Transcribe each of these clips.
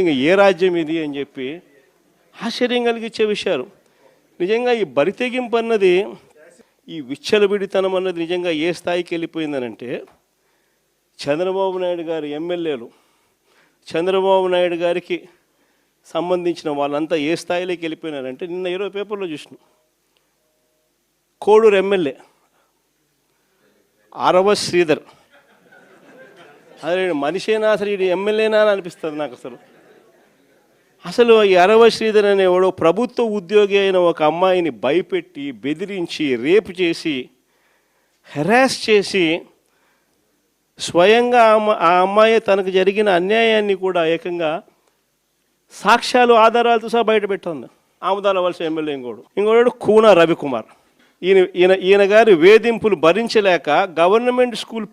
ఇంకా ఏ రాజ్యం ఇది అని చెప్పి ఆశ్చర్యం కలిగించే విషయాలు. నిజంగా ఈ బరితెగింపు అన్నది, ఈ విచ్చలవిడితనం అన్నది నిజంగా ఏ స్థాయికి వెళ్ళిపోయిందనంటే, చంద్రబాబు నాయుడు గారి ఎమ్మెల్యేలు, చంద్రబాబు నాయుడు గారికి సంబంధించిన వాళ్ళంతా ఏ స్థాయిలోకి వెళ్ళిపోయినారంటే, నిన్న 20 పేపర్లో చూసినాం. కోడూరు ఎమ్మెల్యే అరవ శ్రీధర్, అదే మనిషేనా అసలు, ఇది ఎమ్మెల్యేనా అని అనిపిస్తుంది నాకు. అసలు ఈ అరవ శ్రీధర్ అనేవాడు ప్రభుత్వ ఉద్యోగి అయిన ఒక అమ్మాయిని భయపెట్టి, బెదిరించి, రేపు చేసి, హెరాస్ చేసి, స్వయంగా ఆ అమ్మాయి తనకు జరిగిన అన్యాయాన్ని కూడా ఏకంగా సాక్ష్యాలు, ఆధారాలతో సహా బయట పెట్టింది. ఆముదాల వలస ఎమ్మెల్యే ఇంకోడు కూన రవికుమార్. ఈయన గారి వేధింపులు భరించలేక గవర్నమెంట్ స్కూల్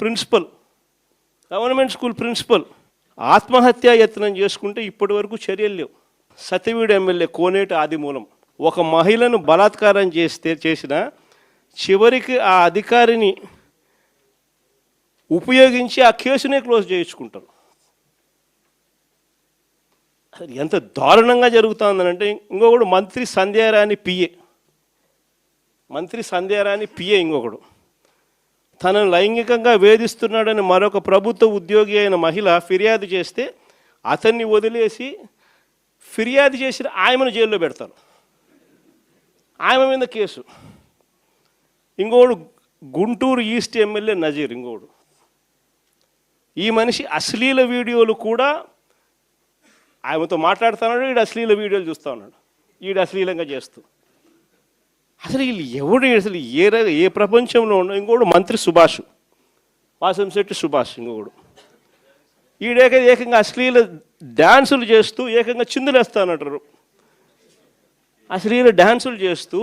ప్రిన్సిపల్ ఆత్మహత్యా యత్నం చేసుకుంటే ఇప్పటి వరకు చర్యలు లేవు. సతివీడు ఎమ్మెల్యే కోనేటి ఆదిమూలం ఒక మహిళను బలాత్కారం చేసిన చివరికి ఆ అధికారిని ఉపయోగించి ఆ కేసునే క్లోజ్ చేయించుకుంటారు. ఎంత దారుణంగా జరుగుతుందనంటే, ఇంకొకడు మంత్రి సంధ్యారాణి పిఏ ఇంకొకడు తనను లైంగికంగా వేధిస్తున్నాడని మరొక ప్రభుత్వ ఉద్యోగి అయిన మహిళ ఫిర్యాదు చేస్తే అతన్ని వదిలేసి ఫిర్యాదు చేసిన ఆయమను జైల్లో పెడతారు. ఆయమ మీద కేసు. ఇంకోడు గుంటూరు ఈస్ట్ ఎమ్మెల్యే నజీర్ ఇంకోడు. ఈ మనిషి అశ్లీల వీడియోలు కూడా ఆయనతో మాట్లాడుతున్నాడు, వీడు అశ్లీల వీడియోలు చూస్తూ ఉన్నాడు, వీడు అశ్లీలంగా చేస్తూ. అసలు వీళ్ళు ఎవడు, అసలు ఏ ప్రపంచంలో ఉన్న. ఇంకోడు మంత్రి సుభాష్, వాసంశెట్టి సుభాష్ ఇంకొకడు. ఏకంగా అశ్లీల డ్యాన్సులు చేస్తూ ఏకంగా చిందులేస్తానంటారు. అశ్లీల డ్యాన్సులు చేస్తూ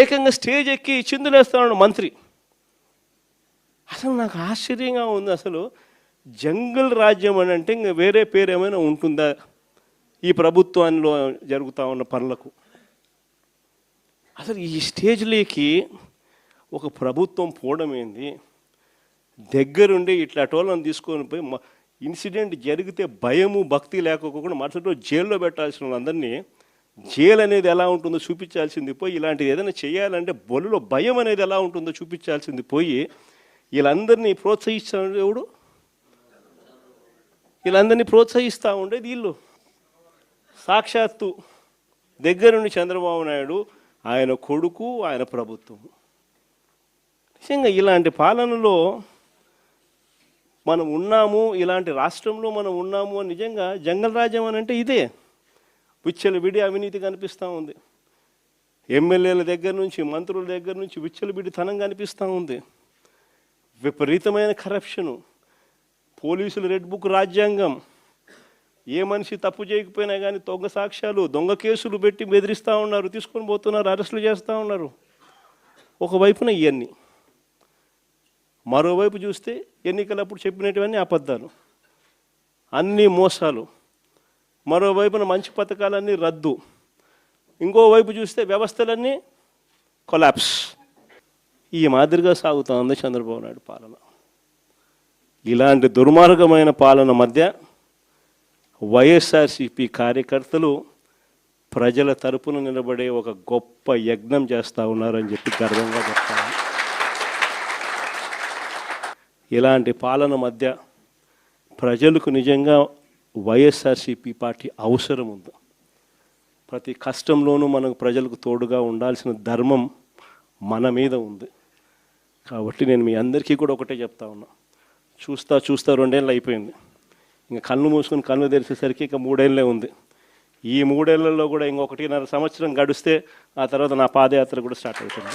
ఏకంగా స్టేజ్ ఎక్కి చిందులేస్తాడు మంత్రి. అసలు నాకు ఆశ్చర్యంగా ఉంది. అసలు జంగల్ రాజ్యం అని అంటే ఇంకా వేరే పేరు ఏమైనా ఉంటుందా ఈ ప్రభుత్వంలో జరుగుతూ ఉన్న పనులకు? అసలు ఈ స్టేజ్లోకి ఒక ప్రభుత్వం పోవడం ఏంది? దగ్గరుండి ఇట్లా టోళ్ళని తీసుకొని పోయి ఇన్సిడెంట్ జరిగితే భయము, భక్తి లేకపోకుండా మరుసటి రోజు జైల్లో పెట్టాల్సిన వాళ్ళందరినీ జైలు అనేది ఎలా ఉంటుందో చూపించాల్సింది పోయి, ఇలాంటిది ఏదైనా చేయాలంటే బొల్లులో భయం అనేది ఎలా ఉంటుందో చూపించాల్సింది పోయి, వీళ్ళందరినీ ప్రోత్సహిస్తాడు ఎవడు? వీళ్ళందరినీ ప్రోత్సహిస్తూ ఉండేది వీళ్ళు. సాక్షాత్తు దగ్గరుండి చంద్రబాబు నాయుడు, ఆయన కొడుకు, ఆయన ప్రభుత్వం. నిజంగా ఇలాంటి పాలనలో మనం ఉన్నాము, ఇలాంటి రాష్ట్రంలో మనం ఉన్నాము అని నిజంగా జంగల్ రాజ్యం అని అంటే ఇదే. విచ్చలవిడి అవినీతి కనిపిస్తూ ఉంది. ఎమ్మెల్యేల దగ్గర నుంచి, మంత్రుల దగ్గర నుంచి విచ్చలవిడితనం కనిపిస్తూ ఉంది. విపరీతమైన కరప్షను, పోలీసులు రెడ్ బుక్ రాజ్యాంగం. ఏ మనిషి తప్పు చేయకపోయినా కానీ దొంగ సాక్ష్యాలు, దొంగ కేసులు పెట్టి బెదిరిస్తూ ఉన్నారు, తీసుకొని పోతున్నారు, అరెస్టులు చేస్తూ ఉన్నారు. ఒకవైపున ఇవన్నీ, మరోవైపు చూస్తే ఎన్నికలప్పుడు చెప్పినటువన్నీ అబద్ధాలు, అన్నీ మోసాలు. మరోవైపున మంచి పథకాలన్నీ రద్దు. ఇంకోవైపు చూస్తే వ్యవస్థలన్నీ కొలాప్స్. ఈ మాదిరిగా సాగుతూ ఉంది చంద్రబాబు నాయుడు పాలన. ఇలాంటి దుర్మార్గమైన పాలన మధ్య వైఎస్ఆర్సీపీ కార్యకర్తలు ప్రజల తరపున నిలబడే ఒక గొప్ప యజ్ఞం చేస్తూ ఉన్నారని చెప్పి గర్వంగా చెప్తాను. ఇలాంటి పాలన మధ్య ప్రజలకు నిజంగా వైఎస్ఆర్సీపీ పార్టీ అవసరం ఉంది. ప్రతి కష్టంలోనూ మనకు ప్రజలకు తోడుగా ఉండాల్సిన ధర్మం మన మీద ఉంది. కాబట్టి నేను మీ అందరికీ కూడా ఒకటే చెప్తా ఉన్నా, చూస్తా 2 ఏళ్ళు అయిపోయింది. ఇంకా కళ్ళు మూసుకొని కళ్ళు తెరిచేసరికి ఇక 3 ఏళ్ళే ఉంది. ఈ 3 ఏళ్లలో కూడా ఇంకొక 1.5 సంవత్సరం గడిస్తే ఆ తర్వాత నా పాదయాత్ర కూడా స్టార్ట్ అవుతుంది.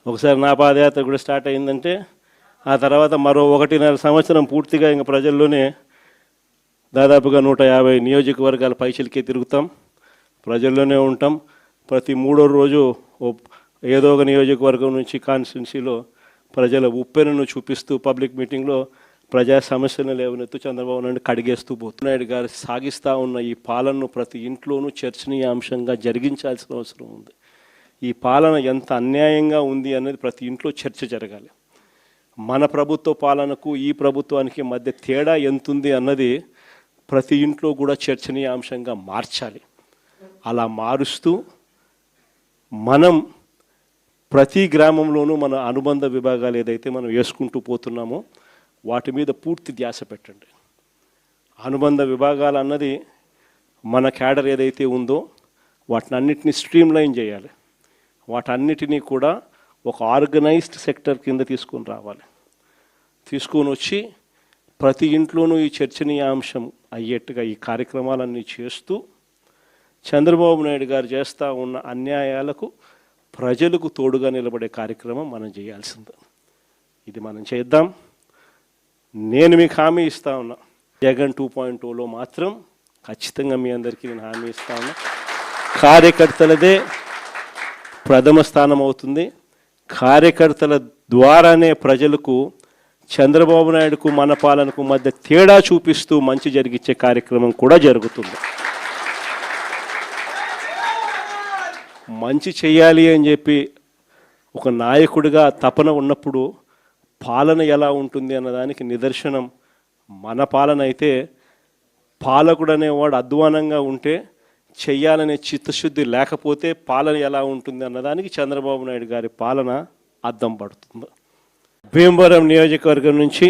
ఒకసారి నా పాదయాత్ర కూడా స్టార్ట్ అయిందంటే ఆ తర్వాత మరో 1.5 సంవత్సరం పూర్తిగా ఇంకా ప్రజల్లోనే దాదాపుగా 150 నియోజకవర్గాల పైచిలకే తిరుగుతాం, ప్రజల్లోనే ఉంటాం. ప్రతి 3వ రోజు ఏదో ఒక నియోజకవర్గం నుంచి కాన్స్టిట్యున్సీలో ప్రజల ఉప్పెనను చూపిస్తూ పబ్లిక్ మీటింగ్లో ప్రజా సమస్యలను లేవనెత్తు చంద్రబాబు నాయుడు కడిగేస్తూ నాయుడు గారు సాగిస్తూ ఉన్న ఈ పాలనను ప్రతి ఇంట్లోనూ చర్చనీయాంశంగా జరిగించాల్సిన అవసరం ఉంది. ఈ పాలన ఎంత అన్యాయంగా ఉంది అనేది ప్రతి ఇంట్లో చర్చ జరగాలి. మన ప్రభుత్వ పాలనకు ఈ ప్రభుత్వానికి మధ్య తేడా ఎంతుంది అన్నది ప్రతి ఇంట్లో కూడా చర్చనీయాంశంగా మార్చాలి. అలా మారుస్తూ మనం ప్రతి గ్రామంలోనూ మన అనుబంధ విభాగాలు ఏదైతే మనం వేసుకుంటూ పోతున్నామో వాటి మీద పూర్తి ధ్యాస పెట్టండి. అనుబంధ విభాగాలు అన్నది మన క్యాడర్ ఏదైతే ఉందో వాటినన్నిటిని స్ట్రీమ్లైన్ చేయాలి. వాటన్నిటినీ కూడా ఒక ఆర్గనైజ్డ్ సెక్టర్ కింద తీసుకొని రావాలి. తీసుకొని వచ్చి ప్రతి ఇంట్లోనూ ఈ చర్చనీయాంశం అయ్యేట్టుగా ఈ కార్యక్రమాలన్నీ చేస్తూ చంద్రబాబు నాయుడు గారు చేస్తూ ఉన్న అన్యాయాలకు ప్రజలకు తోడుగా నిలబడే కార్యక్రమం మనం చేయాల్సింది. ఇది మనం చేద్దాం. నేను మీకు హామీ ఇస్తా ఉన్నా, జగన్ 2.0లో మాత్రం ఖచ్చితంగా మీ అందరికీ నేను హామీ ఇస్తా ఉన్నా, కార్యకర్తలదే ప్రథమ స్థానం అవుతుంది. కార్యకర్తల ద్వారానే ప్రజలకు చంద్రబాబు నాయుడుకు మన పాలనకు మధ్య తేడా చూపిస్తూ మంచి జరిగించే కార్యక్రమం కూడా జరుగుతుంది. మంచి చేయాలి అని చెప్పి ఒక నాయకుడిగా తపన ఉన్నప్పుడు పాలన ఎలా ఉంటుంది అన్నదానికి నిదర్శనం మన పాలన అయితే, పాలకుడు అనేవాడు అధ్వానంగా ఉంటే చెయ్యాలనే చిత్తశుద్ధి లేకపోతే పాలన ఎలా ఉంటుంది అన్నదానికి చంద్రబాబు నాయుడు గారి పాలన అద్దం పడుతుంది. భీమవరం నియోజకవర్గం నుంచి